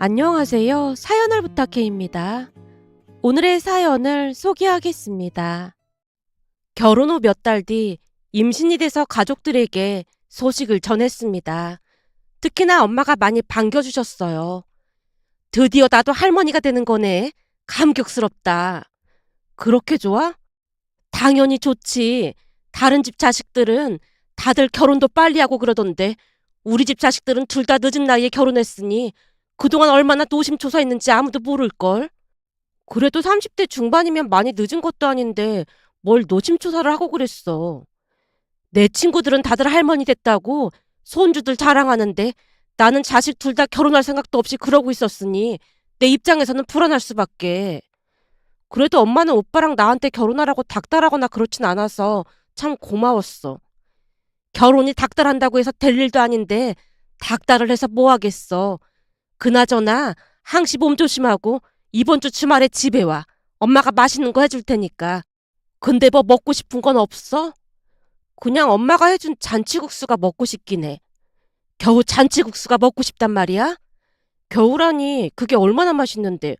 안녕하세요. 사연을 부탁해입니다. 오늘의 사연을 소개하겠습니다. 결혼 후 몇 달 뒤 임신이 돼서 가족들에게 소식을 전했습니다. 특히나 엄마가 많이 반겨주셨어요. 드디어 나도 할머니가 되는 거네. 감격스럽다. 그렇게 좋아? 당연히 좋지. 다른 집 자식들은 다들 결혼도 빨리 하고 그러던데 우리 집 자식들은 둘 다 늦은 나이에 결혼했으니 그동안 얼마나 노심초사했는지 아무도 모를걸. 그래도 30대 중반이면 많이 늦은 것도 아닌데 뭘 노심초사를 하고 그랬어. 내 친구들은 다들 할머니 됐다고 손주들 자랑하는데 나는 자식 둘 다 결혼할 생각도 없이 그러고 있었으니 내 입장에서는 불안할 수밖에. 그래도 엄마는 오빠랑 나한테 결혼하라고 닥달하거나 그렇진 않아서 참 고마웠어. 결혼이 닥달한다고 해서 될 일도 아닌데 닥달을 해서 뭐 하겠어. 그나저나 항시 몸 조심하고 이번 주 주말에 집에 와. 엄마가 맛있는 거 해줄 테니까. 근데 뭐 먹고 싶은 건 없어? 그냥 엄마가 해준 잔치국수가 먹고 싶긴 해. 겨우 잔치국수가 먹고 싶단 말이야? 겨우라니 그게 얼마나 맛있는데.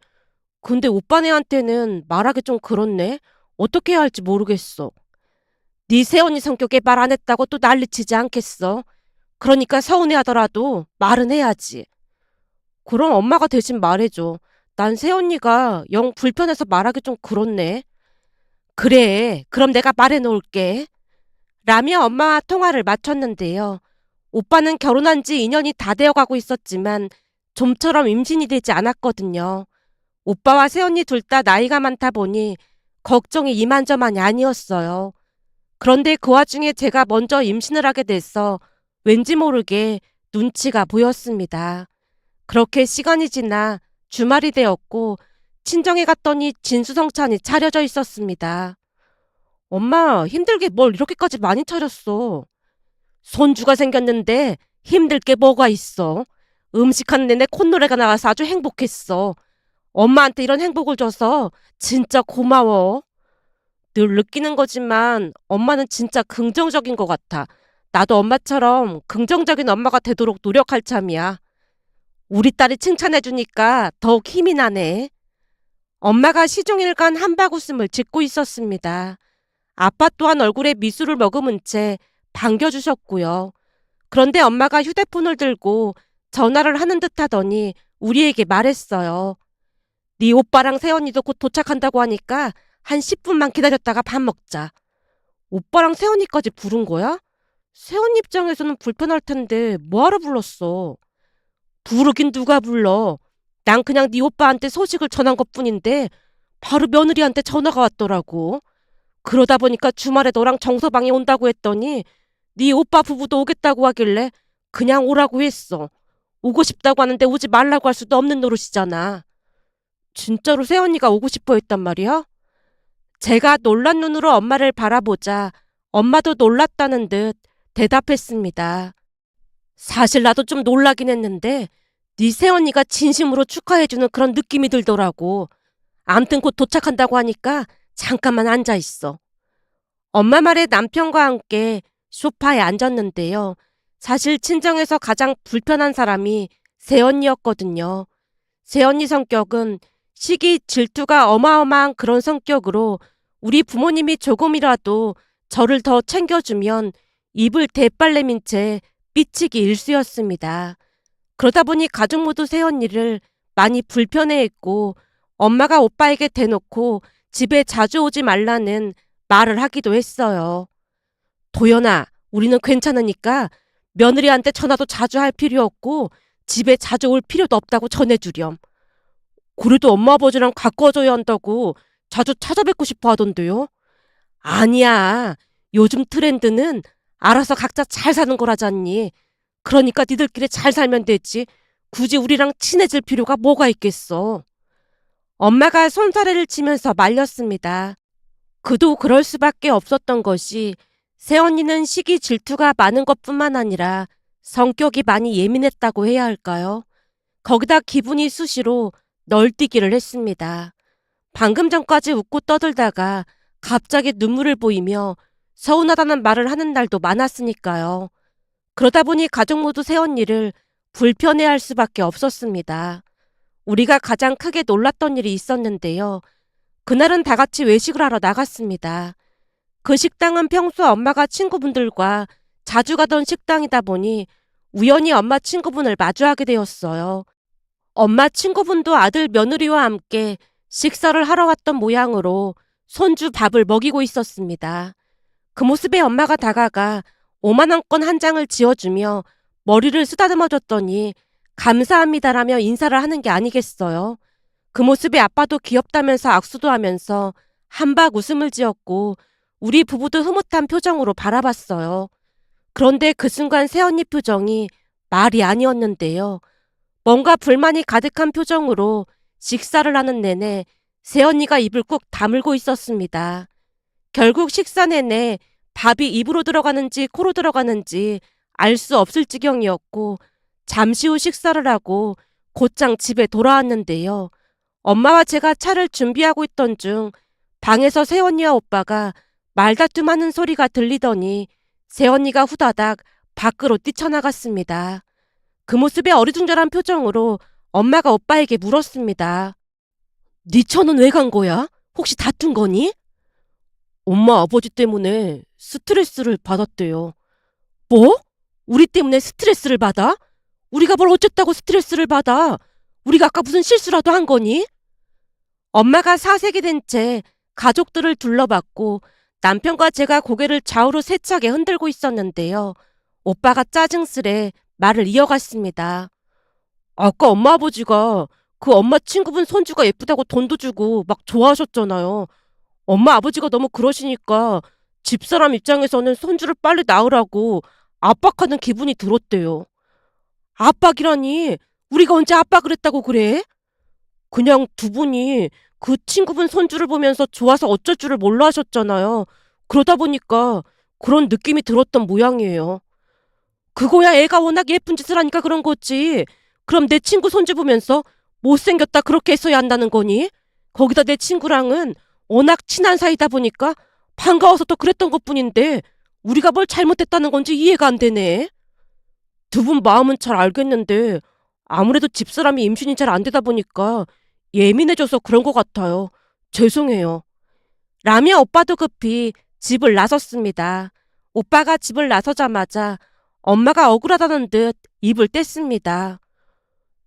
근데 오빠네한테는 말하기 좀 그렇네. 어떻게 해야 할지 모르겠어. 네 새언니 성격에 말 안 했다고 또 난리치지 않겠어. 그러니까 서운해하더라도 말은 해야지. 그럼 엄마가 대신 말해줘. 난 새언니가 영 불편해서 말하기 좀 그렇네. 그래, 그럼 내가 말해놓을게. 라며 엄마와 통화를 마쳤는데요. 오빠는 결혼한 지 2년이 다 되어가고 있었지만 좀처럼 임신이 되지 않았거든요. 오빠와 새언니 둘 다 나이가 많다 보니 걱정이 이만저만이 아니었어요. 그런데 그 와중에 제가 먼저 임신을 하게 돼서 왠지 모르게 눈치가 보였습니다. 그렇게 시간이 지나 주말이 되었고 친정에 갔더니 진수성찬이 차려져 있었습니다. 엄마, 힘들게 뭘 이렇게까지 많이 차렸어. 손주가 생겼는데 힘들 게 뭐가 있어. 음식하는 내내 콧노래가 나와서 아주 행복했어. 엄마한테 이런 행복을 줘서 진짜 고마워. 늘 느끼는 거지만 엄마는 진짜 긍정적인 것 같아. 나도 엄마처럼 긍정적인 엄마가 되도록 노력할 참이야. 우리 딸이 칭찬해주니까 더욱 힘이 나네. 엄마가 시종일관 한바구음을 짓고 있었습니다. 아빠 또한 얼굴에 미술을 머금은 채 반겨주셨고요. 그런데 엄마가 휴대폰을 들고 전화를 하는 듯 하더니 우리에게 말했어요. 네 오빠랑 새언니도 곧 도착한다고 하니까 한 10분만 기다렸다가 밥 먹자. 오빠랑 새언니까지 부른 거야? 새언니 입장에서는 불편할 텐데 뭐하러 불렀어? 부르긴 누가 불러. 난 그냥 네 오빠한테 소식을 전한 것뿐인데 바로 며느리한테 전화가 왔더라고. 그러다 보니까 주말에 너랑 정서방이 온다고 했더니 네 오빠 부부도 오겠다고 하길래 그냥 오라고 했어. 오고 싶다고 하는데 오지 말라고 할 수도 없는 노릇이잖아. 진짜로 새언니가 오고 싶어 했단 말이야? 제가 놀란 눈으로 엄마를 바라보자 엄마도 놀랐다는 듯 대답했습니다. 사실 나도 좀 놀라긴 했는데 네 새언니가 진심으로 축하해주는 그런 느낌이 들더라고. 암튼 곧 도착한다고 하니까 잠깐만 앉아있어. 엄마 말에 남편과 함께 소파에 앉았는데요. 사실 친정에서 가장 불편한 사람이 새언니였거든요. 새언니 성격은 시기 질투가 어마어마한 그런 성격으로 우리 부모님이 조금이라도 저를 더 챙겨주면 입을 대빨래 민 채 삐치기 일쑤였습니다. 그러다 보니 가족 모두 새언니를 많이 불편해했고 엄마가 오빠에게 대놓고 집에 자주 오지 말라는 말을 하기도 했어요. 도연아, 우리는 괜찮으니까 며느리한테 전화도 자주 할 필요 없고 집에 자주 올 필요도 없다고 전해주렴. 그래도 엄마 아버지랑 가까워져야 한다고 자주 찾아뵙고 싶어 하던데요. 아니야. 요즘 트렌드는 알아서 각자 잘 사는 거라잖니. 그러니까 니들끼리 잘 살면 되지. 굳이 우리랑 친해질 필요가 뭐가 있겠어. 엄마가 손사래를 치면서 말렸습니다. 그도 그럴 수밖에 없었던 것이 새언니는 시기 질투가 많은 것뿐만 아니라 성격이 많이 예민했다고 해야 할까요? 거기다 기분이 수시로 널뛰기를 했습니다. 방금 전까지 웃고 떠들다가 갑자기 눈물을 보이며 서운하다는 말을 하는 날도 많았으니까요. 그러다 보니 가족 모두 새언니를 불편해할 수밖에 없었습니다. 우리가 가장 크게 놀랐던 일이 있었는데요. 그날은 다 같이 외식을 하러 나갔습니다. 그 식당은 평소 엄마가 친구분들과 자주 가던 식당이다 보니 우연히 엄마 친구분을 마주하게 되었어요. 엄마 친구분도 아들 며느리와 함께 식사를 하러 왔던 모양으로 손주 밥을 먹이고 있었습니다. 그 모습에 엄마가 다가가 5만 원권 한 장을 지어주며 머리를 쓰다듬어 줬더니 감사합니다라며 인사를 하는 게 아니겠어요. 그 모습에 아빠도 귀엽다면서 악수도 하면서 한박 웃음을 지었고 우리 부부도 흐뭇한 표정으로 바라봤어요. 그런데 그 순간 새언니 표정이 말이 아니었는데요. 뭔가 불만이 가득한 표정으로 식사를 하는 내내 새언니가 입을 꾹 다물고 있었습니다. 결국 식사 내내 밥이 입으로 들어가는지 코로 들어가는지 알 수 없을 지경이었고 잠시 후 식사를 하고 곧장 집에 돌아왔는데요. 엄마와 제가 차를 준비하고 있던 중 방에서 새언니와 오빠가 말다툼하는 소리가 들리더니 새언니가 후다닥 밖으로 뛰쳐나갔습니다. 그 모습에 어리둥절한 표정으로 엄마가 오빠에게 물었습니다. 네 차는 왜 간 거야? 혹시 다툰 거니? 엄마 아버지 때문에 스트레스를 받았대요. 뭐? 우리 때문에 스트레스를 받아? 우리가 뭘 어쨌다고 스트레스를 받아? 우리가 아까 무슨 실수라도 한 거니? 엄마가 사색이 된 채 가족들을 둘러봤고 남편과 제가 고개를 좌우로 세차게 흔들고 있었는데요. 오빠가 짜증스레 말을 이어갔습니다. 아까 엄마 아버지가 그 엄마 친구분 손주가 예쁘다고 돈도 주고 막 좋아하셨잖아요. 엄마 아버지가 너무 그러시니까 집사람 입장에서는 손주를 빨리 낳으라고 압박하는 기분이 들었대요. 압박이라니? 우리가 언제 압박을 했다고 그래? 그냥 두 분이 그 친구분 손주를 보면서 좋아서 어쩔 줄을 몰라 하셨잖아요. 그러다 보니까 그런 느낌이 들었던 모양이에요. 그거야 애가 워낙 예쁜 짓을 하니까 그런 거지. 그럼 내 친구 손주 보면서 못생겼다 그렇게 했어야 한다는 거니? 거기다 내 친구랑은 워낙 친한 사이다 보니까 반가워서 더 그랬던 것뿐인데 우리가 뭘 잘못했다는 건지 이해가 안 되네. 두 분 마음은 잘 알겠는데 아무래도 집사람이 임신이 잘 안 되다 보니까 예민해져서 그런 것 같아요. 죄송해요. 라며 오빠도 급히 집을 나섰습니다. 오빠가 집을 나서자마자 엄마가 억울하다는 듯 입을 뗐습니다.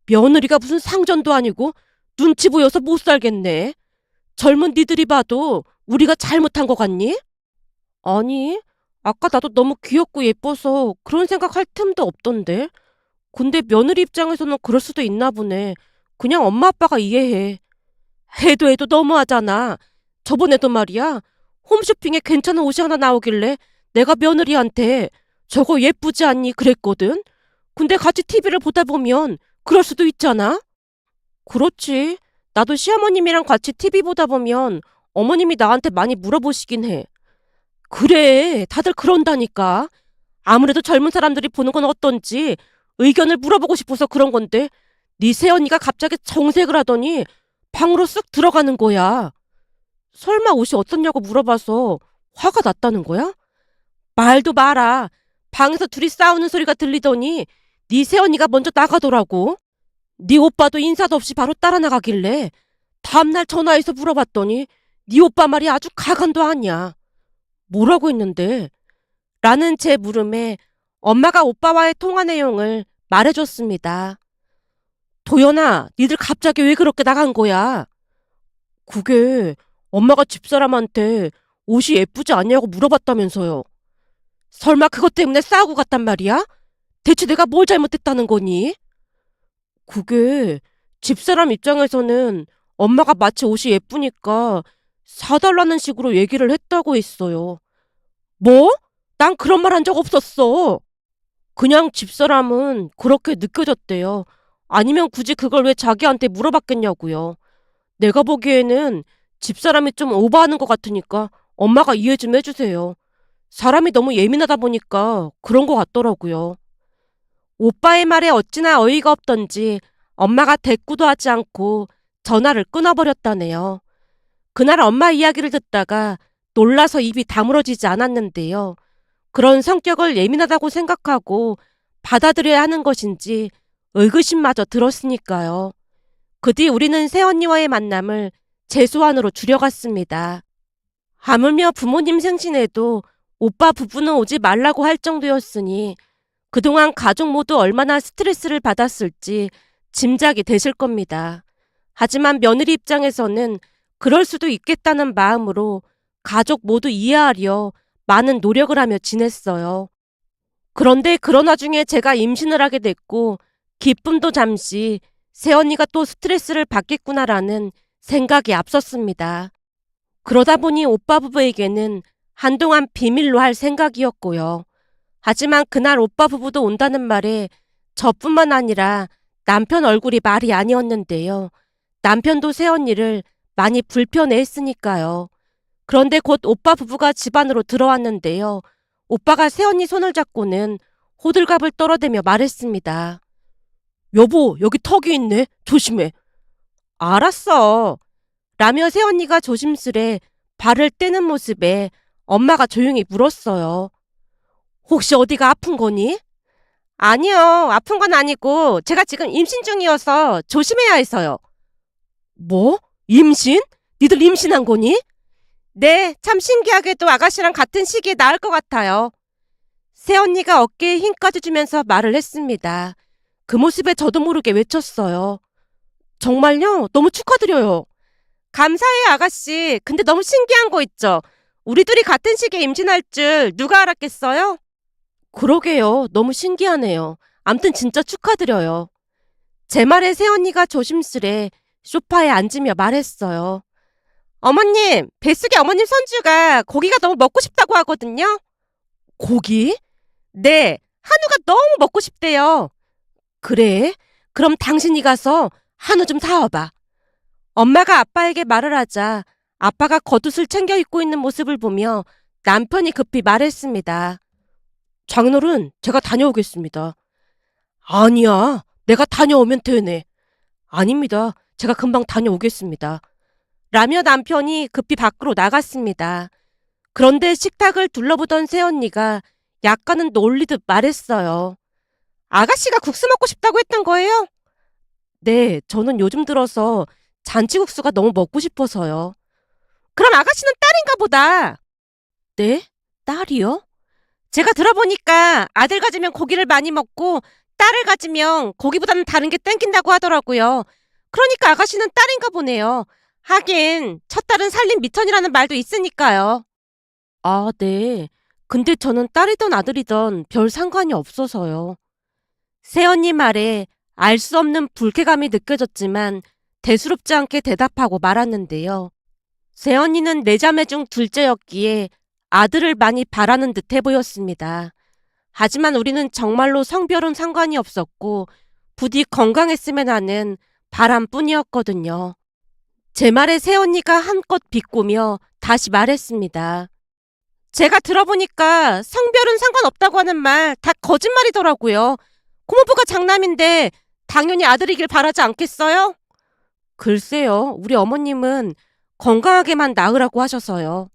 며느리가 무슨 상전도 아니고 눈치 보여서 못 살겠네. 젊은 니들이 봐도 우리가 잘못한 것 같니? 아니, 아까 나도 너무 귀엽고 예뻐서 그런 생각할 틈도 없던데. 근데 며느리 입장에서는 그럴 수도 있나 보네. 그냥 엄마 아빠가 이해해. 해도 너무하잖아. 저번에도 말이야. 홈쇼핑에 괜찮은 옷이 하나 나오길래 내가 며느리한테 저거 예쁘지 않니? 그랬거든. 근데 같이 TV를 보다 보면 그럴 수도 있잖아. 그렇지. 나도 시어머님이랑 같이 TV 보다 보면 어머님이 나한테 많이 물어보시긴 해. 그래, 다들 그런다니까. 아무래도 젊은 사람들이 보는 건 어떤지 의견을 물어보고 싶어서 그런 건데 네 새언니가 갑자기 정색을 하더니 방으로 쓱 들어가는 거야. 설마 옷이 어떻냐고 물어봐서 화가 났다는 거야? 말도 마라. 방에서 둘이 싸우는 소리가 들리더니 네 새언니가 먼저 나가더라고. 네 오빠도 인사도 없이 바로 따라 나가길래 다음날 전화해서 물어봤더니 네 오빠 말이 아주 가관도 아니야. 뭐라고 했는데? 라는 제 물음에 엄마가 오빠와의 통화 내용을 말해줬습니다. 도연아, 니들 갑자기 왜 그렇게 나간 거야? 그게 엄마가 집사람한테 옷이 예쁘지 않냐고 물어봤다면서요. 설마 그것 때문에 싸우고 갔단 말이야? 대체 내가 뭘 잘못했다는 거니? 그게 집사람 입장에서는 엄마가 마치 옷이 예쁘니까 사달라는 식으로 얘기를 했다고 했어요. 뭐? 난 그런 말 한 적 없었어. 그냥 집사람은 그렇게 느껴졌대요. 아니면 굳이 그걸 왜 자기한테 물어봤겠냐고요. 내가 보기에는 집사람이 좀 오버하는 것 같으니까 엄마가 이해 좀 해주세요. 사람이 너무 예민하다 보니까 그런 것 같더라고요. 오빠의 말에 어찌나 어이가 없던지 엄마가 대꾸도 하지 않고 전화를 끊어버렸다네요. 그날 엄마 이야기를 듣다가 놀라서 입이 다물어지지 않았는데요. 그런 성격을 예민하다고 생각하고 받아들여야 하는 것인지 의구심마저 들었으니까요. 그 뒤 우리는 새언니와의 만남을 최소한으로 줄여갔습니다. 하물며 부모님 생신에도 오빠 부부는 오지 말라고 할 정도였으니 그동안 가족 모두 얼마나 스트레스를 받았을지 짐작이 되실 겁니다. 하지만 며느리 입장에서는 그럴 수도 있겠다는 마음으로 가족 모두 이해하려 많은 노력을 하며 지냈어요. 그런데 그런 와중에 제가 임신을 하게 됐고 기쁨도 잠시 새언니가 또 스트레스를 받겠구나라는 생각이 앞섰습니다. 그러다 보니 오빠 부부에게는 한동안 비밀로 할 생각이었고요. 하지만 그날 오빠 부부도 온다는 말에 저뿐만 아니라 남편 얼굴이 말이 아니었는데요. 남편도 새언니를 많이 불편해했으니까요. 그런데 곧 오빠 부부가 집 안으로 들어왔는데요. 오빠가 새언니 손을 잡고는 호들갑을 떨어대며 말했습니다. 여보, 여기 턱이 있네. 조심해. 알았어. 라며 새언니가 조심스레 발을 떼는 모습에 엄마가 조용히 물었어요. 혹시 어디가 아픈 거니? 아니요, 아픈 건 아니고 제가 지금 임신 중이어서 조심해야 해서요. 뭐? 임신? 니들 임신한 거니? 네, 참 신기하게도 아가씨랑 같은 시기에 낳을 것 같아요. 새언니가 어깨에 힘까지 주면서 말을 했습니다. 그 모습에 저도 모르게 외쳤어요. 정말요? 너무 축하드려요. 감사해요, 아가씨. 근데 너무 신기한 거 있죠? 우리 둘이 같은 시기에 임신할 줄 누가 알았겠어요? 그러게요. 너무 신기하네요. 암튼 진짜 축하드려요. 제 말에 새언니가 조심스레 소파에 앉으며 말했어요. 어머님, 뱃속에 어머님 손주가 고기가 너무 먹고 싶다고 하거든요. 고기? 네, 한우가 너무 먹고 싶대요. 그래? 그럼 당신이 가서 한우 좀 사와봐. 엄마가 아빠에게 말을 하자 아빠가 겉옷을 챙겨 입고 있는 모습을 보며 남편이 급히 말했습니다. 장인어른, 제가 다녀오겠습니다. 아니야, 내가 다녀오면 되네. 아닙니다. 제가 금방 다녀오겠습니다. 라며 남편이 급히 밖으로 나갔습니다. 그런데 식탁을 둘러보던 새언니가 약간은 놀리듯 말했어요. 아가씨가 국수 먹고 싶다고 했던 거예요? 네, 저는 요즘 들어서 잔치국수가 너무 먹고 싶어서요. 그럼 아가씨는 딸인가 보다. 네? 딸이요? 제가 들어보니까 아들 가지면 고기를 많이 먹고 딸을 가지면 고기보다는 다른 게 땡긴다고 하더라고요. 그러니까 아가씨는 딸인가 보네요. 하긴 첫 딸은 살림 미천이라는 말도 있으니까요. 아, 네. 근데 저는 딸이든 아들이든 별 상관이 없어서요. 새언니 말에 알 수 없는 불쾌감이 느껴졌지만 대수롭지 않게 대답하고 말았는데요. 새언니는 네 자매 중 둘째였기에 아들을 많이 바라는 듯해 보였습니다. 하지만 우리는 정말로 성별은 상관이 없었고 부디 건강했으면 하는 바람뿐이었거든요. 제 말에 새언니가 한껏 비꼬며 다시 말했습니다. 제가 들어보니까 성별은 상관없다고 하는 말 다 거짓말이더라고요. 고모부가 장남인데 당연히 아들이길 바라지 않겠어요? 글쎄요, 우리 어머님은 건강하게만 낳으라고 하셔서요.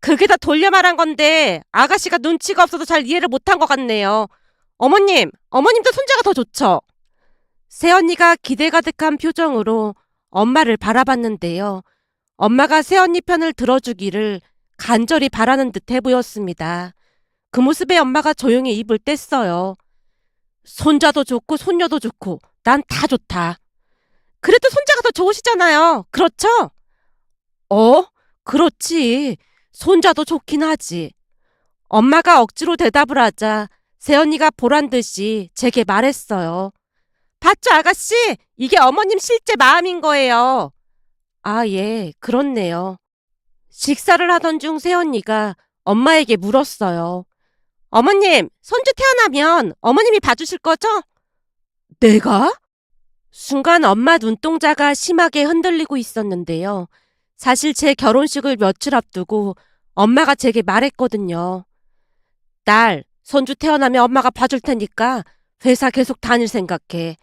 그게 다 돌려 말한 건데 아가씨가 눈치가 없어서 잘 이해를 못한 것 같네요. 어머님도 손자가 더 좋죠? 새언니가 기대 가득한 표정으로 엄마를 바라봤는데요. 엄마가 새언니 편을 들어주기를 간절히 바라는 듯해 보였습니다. 그 모습에 엄마가 조용히 입을 뗐어요. 손자도 좋고 손녀도 좋고 난 다 좋다. 그래도 손자가 더 좋으시잖아요. 그렇죠? 그렇지. 손자도 좋긴 하지. 엄마가 억지로 대답을 하자 새언니가 보란 듯이 제게 말했어요. 봤죠, 아가씨? 이게 어머님 실제 마음인 거예요. 아, 예, 그렇네요. 식사를 하던 중 새언니가 엄마에게 물었어요. 어머님, 손주 태어나면 어머님이 봐주실 거죠? 내가? 순간 엄마 눈동자가 심하게 흔들리고 있었는데요. 사실 제 결혼식을 며칠 앞두고 엄마가 제게 말했거든요. 딸, 손주 태어나면 엄마가 봐줄 테니까 회사 계속 다닐 생각해.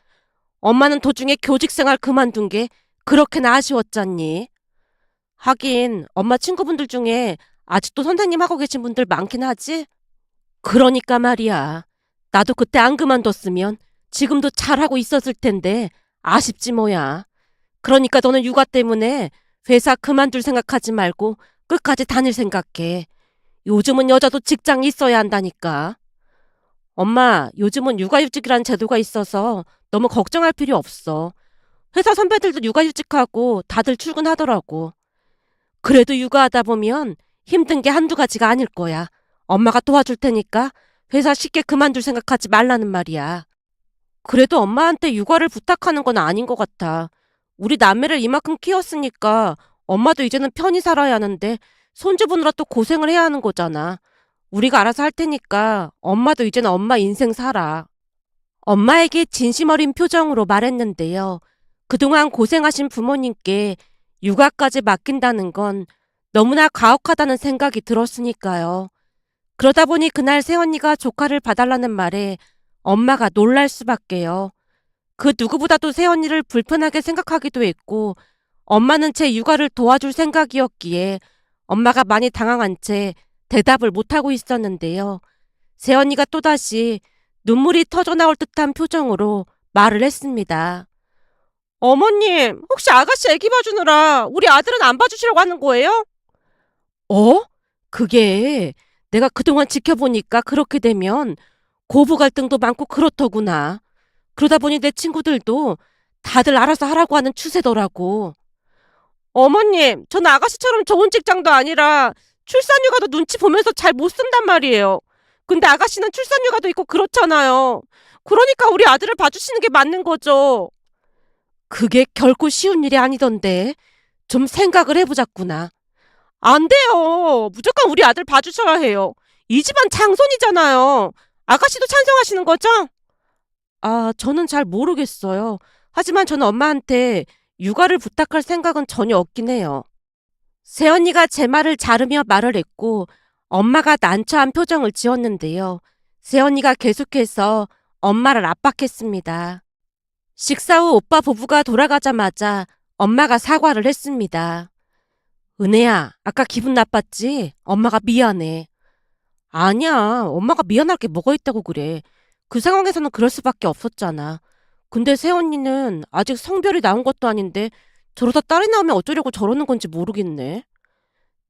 엄마는 도중에 교직 생활 그만둔 게 그렇게나 아쉬웠잖니. 하긴 엄마 친구분들 중에 아직도 선생님 하고 계신 분들 많긴 하지? 그러니까 말이야. 나도 그때 안 그만뒀으면 지금도 잘하고 있었을 텐데 아쉽지 뭐야. 그러니까 너는 육아 때문에 회사 그만둘 생각하지 말고 끝까지 다닐 생각해. 요즘은 여자도 직장이 있어야 한다니까. 엄마, 요즘은 육아휴직이란 제도가 있어서 너무 걱정할 필요 없어. 회사 선배들도 육아휴직하고 다들 출근하더라고. 그래도 육아하다 보면 힘든 게 한두 가지가 아닐 거야. 엄마가 도와줄 테니까 회사 쉽게 그만둘 생각하지 말라는 말이야. 그래도 엄마한테 육아를 부탁하는 건 아닌 것 같아. 우리 남매를 이만큼 키웠으니까 엄마도 이제는 편히 살아야 하는데 손주 보느라 또 고생을 해야 하는 거잖아. 우리가 알아서 할 테니까 엄마도 이제는 엄마 인생 살아. 엄마에게 진심 어린 표정으로 말했는데요. 그동안 고생하신 부모님께 육아까지 맡긴다는 건 너무나 가혹하다는 생각이 들었으니까요. 그러다 보니 그날 새언니가 조카를 봐달라는 말에 엄마가 놀랄 수밖에요. 그 누구보다도 새언니를 불편하게 생각하기도 했고 엄마는 제 육아를 도와줄 생각이었기에 엄마가 많이 당황한 채 대답을 못하고 있었는데요. 새언니가 또다시 눈물이 터져나올 듯한 표정으로 말을 했습니다. 어머님, 혹시 아가씨 애기 봐주느라 우리 아들은 안 봐주시려고 하는 거예요? 어? 그게 내가 그동안 지켜보니까 그렇게 되면 고부 갈등도 많고 그렇더구나. 그러다 보니 내 친구들도 다들 알아서 하라고 하는 추세더라고. 어머님, 전 아가씨처럼 좋은 직장도 아니라 출산휴가도 눈치 보면서 잘 못 쓴단 말이에요. 근데 아가씨는 출산휴가도 있고 그렇잖아요. 그러니까 우리 아들을 봐주시는 게 맞는 거죠. 그게 결코 쉬운 일이 아니던데. 좀 생각을 해보자꾸나. 안 돼요. 무조건 우리 아들 봐주셔야 해요. 이 집안 장손이잖아요. 아가씨도 찬성하시는 거죠? 아, 저는 잘 모르겠어요. 하지만 저는 엄마한테 육아를 부탁할 생각은 전혀 없긴 해요. 새언니가 제 말을 자르며 말을 했고 엄마가 난처한 표정을 지었는데요. 새언니가 계속해서 엄마를 압박했습니다. 식사 후 오빠 부부가 돌아가자마자 엄마가 사과를 했습니다. 은혜야, 아까 기분 나빴지? 엄마가 미안해. 아니야, 엄마가 미안할 게 뭐가 있다고 그래. 그 상황에서는 그럴 수밖에 없었잖아. 근데 새언니는 아직 성별이 나온 것도 아닌데 저러다 딸이 나오면 어쩌려고 저러는 건지 모르겠네.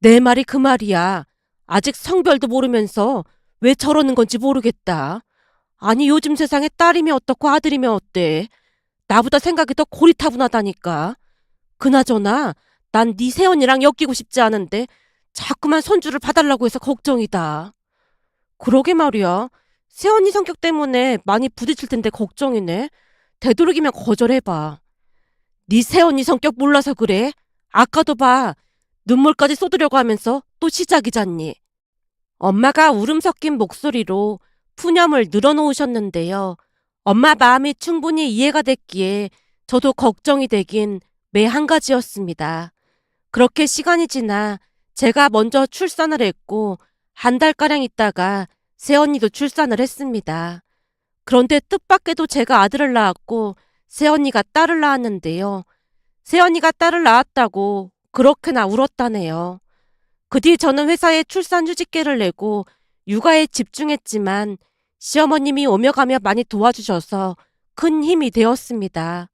내 말이 그 말이야. 아직 성별도 모르면서 왜 저러는 건지 모르겠다. 아니 요즘 세상에 딸이면 어떻고 아들이면 어때? 나보다 생각이 더 고리타분하다니까. 그나저나 난 네 새언니랑 엮이고 싶지 않은데 자꾸만 손주를 봐달라고 해서 걱정이다. 그러게 말이야. 새언니 성격 때문에 많이 부딪힐 텐데 걱정이네. 되도록이면 거절해봐. 네 새언니 성격 몰라서 그래? 아까도 봐. 눈물까지 쏟으려고 하면서 또 시작이잖니. 엄마가 울음 섞인 목소리로 푸념을 늘어놓으셨는데요. 엄마 마음이 충분히 이해가 됐기에 저도 걱정이 되긴 매 한 가지였습니다. 그렇게 시간이 지나 제가 먼저 출산을 했고 한 달가량 있다가 새언니도 출산을 했습니다. 그런데 뜻밖에도 제가 아들을 낳았고 새언니가 딸을 낳았는데요. 새언니가 딸을 낳았다고 그렇게나 울었다네요. 그 뒤 저는 회사에 출산 휴직계를 내고 육아에 집중했지만 시어머님이 오며 가며 많이 도와주셔서 큰 힘이 되었습니다.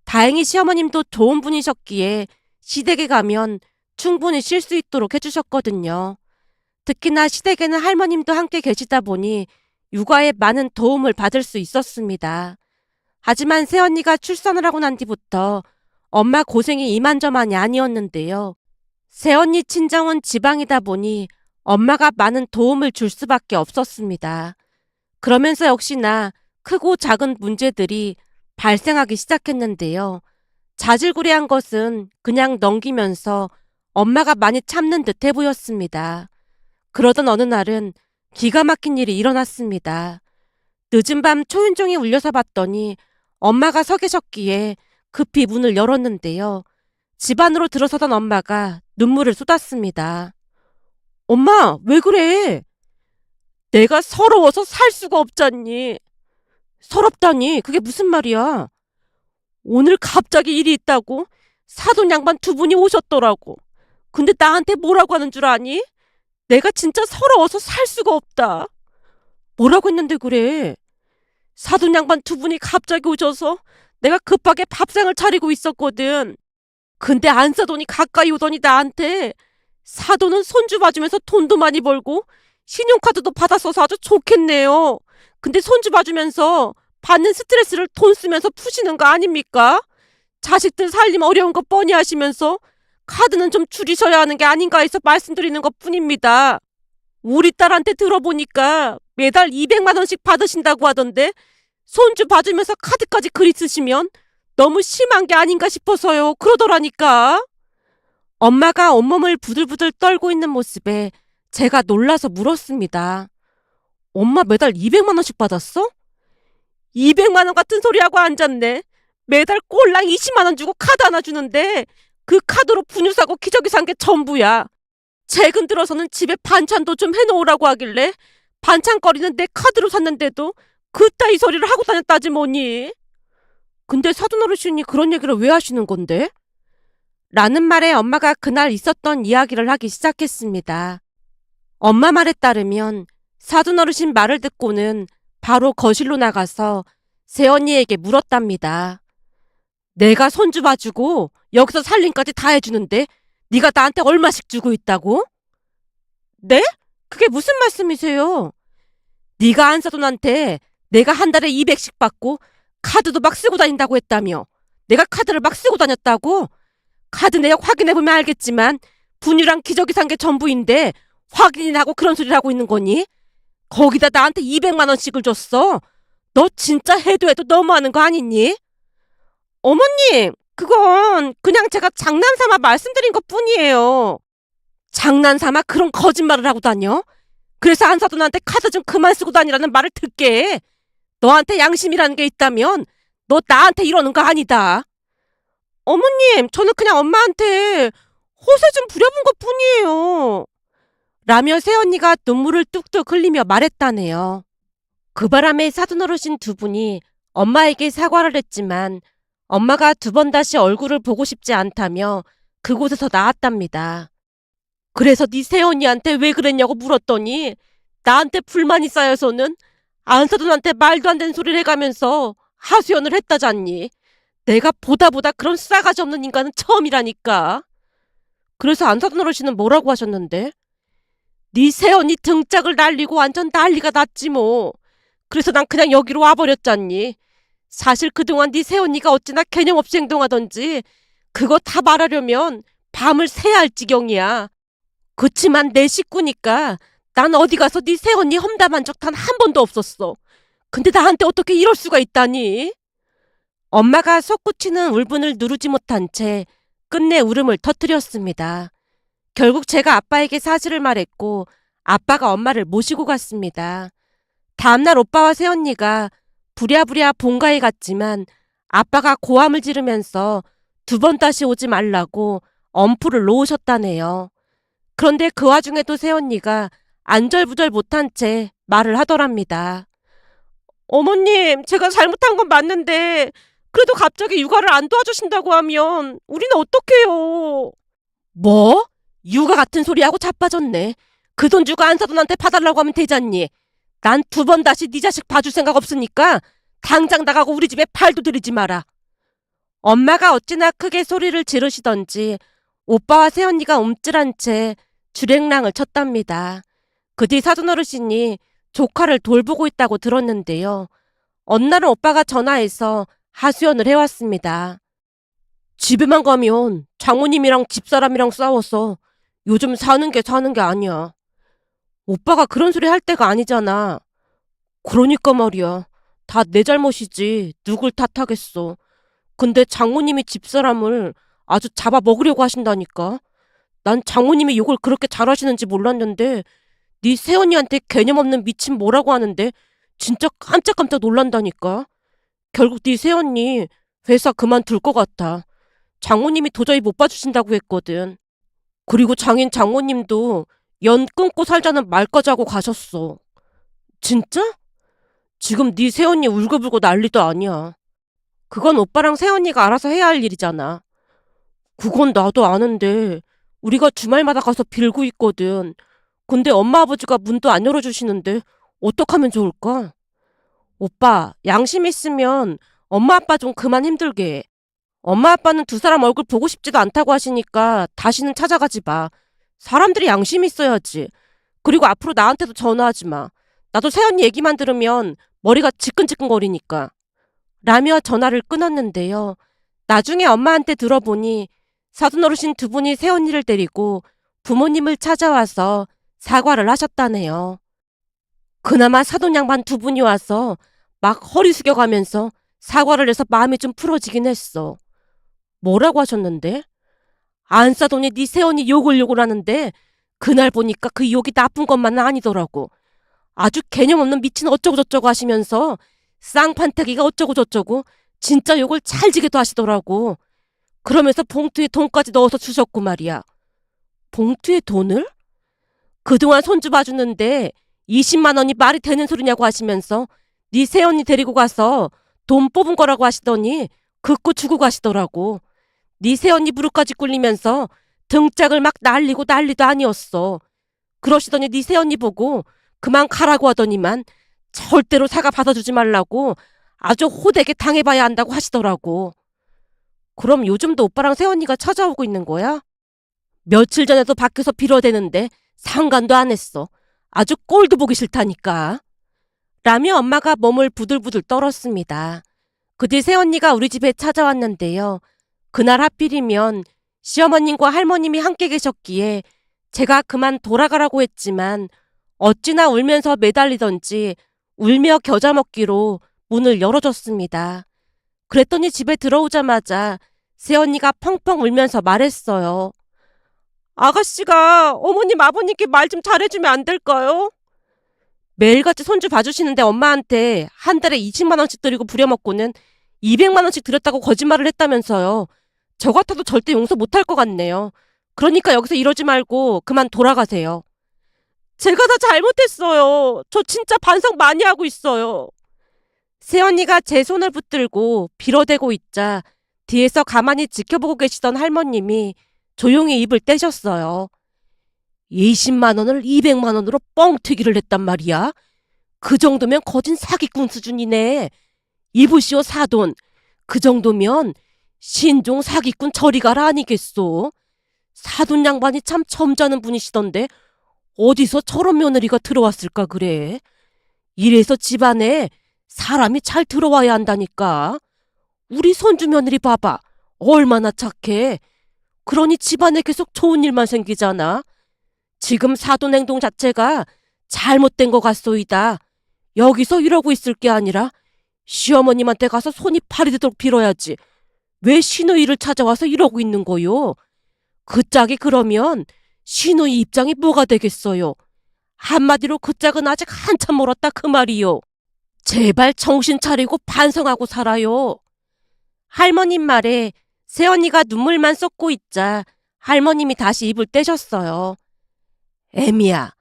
다행히 시어머님도 좋은 분이셨기에 시댁에 가면 충분히 쉴 수 있도록 해주셨거든요. 특히나 시댁에는 할머님도 함께 계시다 보니 육아에 많은 도움을 받을 수 있었습니다. 하지만 새언니가 출산을 하고 난 뒤부터 엄마 고생이 이만저만이 아니었는데요. 새언니 친정은 지방이다 보니 엄마가 많은 도움을 줄 수밖에 없었습니다. 그러면서 역시나 크고 작은 문제들이 발생하기 시작했는데요. 자질구레한 것은 그냥 넘기면서 엄마가 많이 참는 듯해 보였습니다. 그러던 어느 날은 기가 막힌 일이 일어났습니다. 늦은 밤 초인종이 울려서 봤더니 엄마가 서 계셨기에 급히 문을 열었는데요. 집 안으로 들어서던 엄마가 눈물을 쏟았습니다. 엄마, 왜 그래? 내가 서러워서 살 수가 없잖니. 서럽다니, 그게 무슨 말이야? 오늘 갑자기 일이 있다고 사돈 양반 두 분이 오셨더라고. 근데 나한테 뭐라고 하는 줄 아니? 내가 진짜 서러워서 살 수가 없다. 뭐라고 했는데 그래? 사돈 양반 두 분이 갑자기 오셔서 내가 급하게 밥상을 차리고 있었거든. 근데 안 사돈이 가까이 오더니 나한테 사돈은 손주 봐주면서 돈도 많이 벌고 신용카드도 받았어서 아주 좋겠네요. 근데 손주 봐주면서 받는 스트레스를 돈 쓰면서 푸시는 거 아닙니까? 자식들 살림 어려운 거 뻔히 하시면서 카드는 좀 줄이셔야 하는 게 아닌가 해서 말씀드리는 것 뿐입니다. 우리 딸한테 들어보니까 매달 200만 원씩 받으신다고 하던데 손주 봐주면서 카드까지 그리 쓰시면 너무 심한 게 아닌가 싶어서요. 그러더라니까. 엄마가 온몸을 부들부들 떨고 있는 모습에 제가 놀라서 물었습니다. 엄마 매달 200만 원씩 받았어? 200만 원 같은 소리하고 앉았네. 매달 꼴랑 20만 원 주고 카드 하나 주는데 그 카드로 분유 사고 기저귀 산 게 전부야. 최근 들어서는 집에 반찬도 좀 해놓으라고 하길래 반찬거리는 내 카드로 샀는데도 그따위 소리를 하고 다녔다지 뭐니. 근데 사돈 어르신이 그런 얘기를 왜 하시는 건데? 라는 말에 엄마가 그날 있었던 이야기를 하기 시작했습니다. 엄마 말에 따르면 사돈 어르신 말을 듣고는 바로 거실로 나가서 새언니에게 물었답니다. 내가 손주 봐주고 여기서 살림까지 다 해주는데 네가 나한테 얼마씩 주고 있다고? 네? 그게 무슨 말씀이세요? 네가 안 사돈한테 내가 한 달에 200씩 받고 카드도 막 쓰고 다닌다고 했다며. 내가 카드를 막 쓰고 다녔다고? 카드 내역 확인해보면 알겠지만 분유랑 기저귀 산 게 전부인데 확인이나 하고 그런 소리를 하고 있는 거니? 거기다 나한테 200만 원씩을 줬어. 너 진짜 해도 해도 너무하는 거 아니니? 어머님, 그건 그냥 제가 장난삼아 말씀드린 것 뿐이에요. 장난삼아 그런 거짓말을 하고 다녀? 그래서 안사돈한테 카드 좀 그만 쓰고 다니라는 말을 듣게 해. 너한테 양심이라는 게 있다면 너 나한테 이러는 거 아니다. 어머님, 저는 그냥 엄마한테 호세 좀 부려본 것 뿐이에요. 라며 새언니가 눈물을 뚝뚝 흘리며 말했다네요. 그 바람에 사돈 어르신 두 분이 엄마에게 사과를 했지만 엄마가 두 번 다시 얼굴을 보고 싶지 않다며 그곳에서 나왔답니다. 그래서 네 새언니한테 왜 그랬냐고 물었더니 나한테 불만이 쌓여서는 안사돈한테 말도 안 되는 소리를 해가면서 하소연을 했다잖니. 내가 보다 그런 싸가지 없는 인간은 처음이라니까. 그래서 안사돈 어르신은 뭐라고 하셨는데? 네 새언니 등짝을 날리고 완전 난리가 났지 뭐. 그래서 난 그냥 여기로 와버렸잖니. 사실 그동안 네 새언니가 어찌나 개념 없이 행동하던지 그거 다 말하려면 밤을 새야 할 지경이야. 그치만 내 식구니까 난 어디 가서 네 새언니 험담한 적 단 한 번도 없었어. 근데 나한테 어떻게 이럴 수가 있다니? 엄마가 솟구치는 울분을 누르지 못한 채 끝내 울음을 터뜨렸습니다. 결국 제가 아빠에게 사실을 말했고 아빠가 엄마를 모시고 갔습니다. 다음날 오빠와 새언니가 부랴부랴 본가에 갔지만 아빠가 고함을 지르면서 두 번 다시 오지 말라고 엄포를 놓으셨다네요. 그런데 그 와중에도 새언니가 안절부절 못한 채 말을 하더랍니다. 어머님, 제가 잘못한 건 맞는데 그래도 갑자기 육아를 안 도와주신다고 하면 우리는 어떡해요? 뭐? 육아 같은 소리하고 자빠졌네. 그 돈 주고 안사돈한테 봐달라고 하면 되잖니. 난 두 번 다시 네 자식 봐줄 생각 없으니까 당장 나가고 우리 집에 발도 들이지 마라. 엄마가 어찌나 크게 소리를 지르시던지 오빠와 새언니가 움찔한 채 주랭랑을 쳤답니다. 그 뒤 사돈 어르신이 조카를 돌보고 있다고 들었는데요. 어느 날은 오빠가 전화해서 하소연을 해왔습니다. 집에만 가면 장모님이랑 집사람이랑 싸워서 요즘 사는 게 아니야. 오빠가 그런 소리 할 때가 아니잖아. 그러니까 말이야. 다 내 잘못이지 누굴 탓하겠어. 근데 장모님이 집사람을 아주 잡아먹으려고 하신다니까. 난 장모님이 욕을 그렇게 잘하시는지 몰랐는데 네 새언니한테 개념 없는 미친 뭐라고 하는데 진짜 깜짝깜짝 놀란다니까. 결국 네 새언니 회사 그만둘 것 같아. 장모님이 도저히 못 봐주신다고 했거든. 그리고 장인 장모님도 연 끊고 살자는 말까지 하고 가셨어. 진짜? 지금 네 새언니 울고불고 난리도 아니야. 그건 오빠랑 새언니가 알아서 해야 할 일이잖아. 그건 나도 아는데 우리가 주말마다 가서 빌고 있거든. 근데 엄마 아버지가 문도 안 열어주시는데 어떡하면 좋을까? 오빠, 양심 있으면 엄마 아빠 좀 그만 힘들게 해. 엄마 아빠는 두 사람 얼굴 보고 싶지도 않다고 하시니까 다시는 찾아가지 마. 사람들이 양심이 있어야지. 그리고 앞으로 나한테도 전화하지 마. 나도 새언니 얘기만 들으면 머리가 지끈지끈거리니까. 라며 전화를 끊었는데요. 나중에 엄마한테 들어보니 사돈 어르신 두 분이 새언니를 데리고 부모님을 찾아와서 사과를 하셨다네요. 그나마 사돈 양반 두 분이 와서 막 허리 숙여가면서 사과를 해서 마음이 좀 풀어지긴 했어. 뭐라고 하셨는데? 안 싸더니 네 새언니 욕을 하는데 그날 보니까 그 욕이 나쁜 것만은 아니더라고. 아주 개념 없는 미친 어쩌고저쩌고 하시면서 쌍판태기가 어쩌고저쩌고 진짜 욕을 찰지게도 하시더라고. 그러면서 봉투에 돈까지 넣어서 주셨고 말이야. 봉투에 돈을? 그동안 손주 봐주는데 20만 원이 말이 되는 소리냐고 하시면서 네 새언니 데리고 가서 돈 뽑은 거라고 하시더니 긋고 주고 가시더라고. 네 새언니 무릎까지 꿇리면서 등짝을 막 날리고 난리도 아니었어. 그러시더니 네 새언니 보고 그만 가라고 하더니만 절대로 사과 받아주지 말라고 아주 호되게 당해봐야 한다고 하시더라고. 그럼 요즘도 오빠랑 새언니가 찾아오고 있는 거야? 며칠 전에도 밖에서 빌어대는데 상관도 안 했어. 아주 꼴도 보기 싫다니까. 라며 엄마가 몸을 부들부들 떨었습니다. 그 뒤 새언니가 우리 집에 찾아왔는데요. 그날 하필이면 시어머님과 할머님이 함께 계셨기에 제가 그만 돌아가라고 했지만 어찌나 울면서 매달리던지 울며 겨자 먹기로 문을 열어줬습니다. 그랬더니 집에 들어오자마자 새언니가 펑펑 울면서 말했어요. 아가씨가 어머님 아버님께 말 좀 잘해주면 안 될까요? 매일같이 손주 봐주시는데 엄마한테 한 달에 20만 원씩 드리고 부려먹고는 200만 원씩 드렸다고 거짓말을 했다면서요. 저 같아도 절대 용서 못할 것 같네요. 그러니까 여기서 이러지 말고 그만 돌아가세요. 제가 다 잘못했어요. 저 진짜 반성 많이 하고 있어요. 새언니가 제 손을 붙들고 빌어대고 있자 뒤에서 가만히 지켜보고 계시던 할머님이 조용히 입을 떼셨어요. 20만 원을 200만 원으로 뻥튀기를 했단 말이야. 그 정도면 거진 사기꾼 수준이네. 이보시오 사돈. 그 정도면 신종 사기꾼 저리 가라 아니겠소. 사돈 양반이 참 점잖은 분이시던데 어디서 저런 며느리가 들어왔을까 그래. 이래서 집안에 사람이 잘 들어와야 한다니까. 우리 손주 며느리 봐봐. 얼마나 착해. 그러니 집안에 계속 좋은 일만 생기잖아. 지금 사돈 행동 자체가 잘못된 것 같소이다. 여기서 이러고 있을 게 아니라 시어머님한테 가서 손이 파리되도록 빌어야지. 왜 시누이를 찾아와서 이러고 있는 거요? 그 짝이 그러면 시누이 입장이 뭐가 되겠어요? 한마디로 그 짝은 아직 한참 멀었다 그 말이요. 제발 정신 차리고 반성하고 살아요. 할머님 말에 새언니가 눈물만 쏟고 있자 할머님이 다시 입을 떼셨어요. 애미야,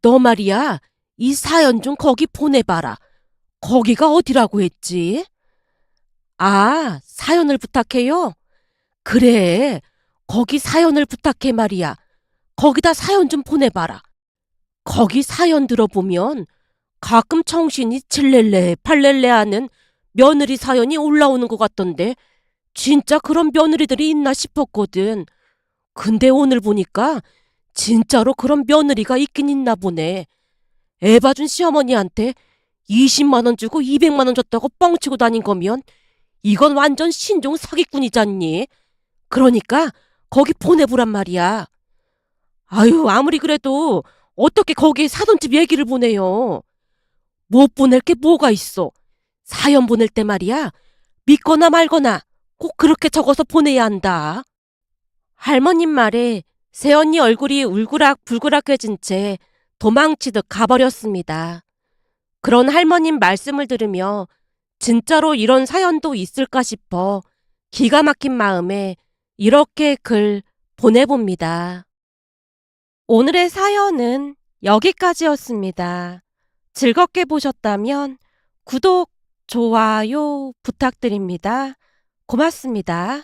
너 말이야. 이 사연 좀 거기 보내봐라. 거기가 어디라고 했지? 아, 사연을 부탁해요? 그래, 거기 사연을 부탁해 말이야. 거기다 사연 좀 보내봐라. 거기 사연 들어보면 가끔 정신이 칠렐레 팔렐레 하는 며느리 사연이 올라오는 것 같던데 진짜 그런 며느리들이 있나 싶었거든. 근데 오늘 보니까 진짜로 그런 며느리가 있긴 있나 보네. 애 봐준 시어머니한테 20만 원 주고 200만 원 줬다고 뻥치고 다닌 거면 이건 완전 신종 사기꾼이잖니. 그러니까 거기 보내보란 말이야. 아유, 아무리 그래도 어떻게 거기에 사돈집 얘기를 보내요. 못 보낼 게 뭐가 있어. 사연 보낼 때 말이야. 믿거나 말거나 꼭 그렇게 적어서 보내야 한다. 할머님 말에 새언니 얼굴이 울그락불그락해진 채 도망치듯 가버렸습니다. 그런 할머님 말씀을 들으며 진짜로 이런 사연도 있을까 싶어 기가 막힌 마음에 이렇게 글 보내봅니다. 오늘의 사연은 여기까지였습니다. 즐겁게 보셨다면 구독, 좋아요 부탁드립니다. 고맙습니다.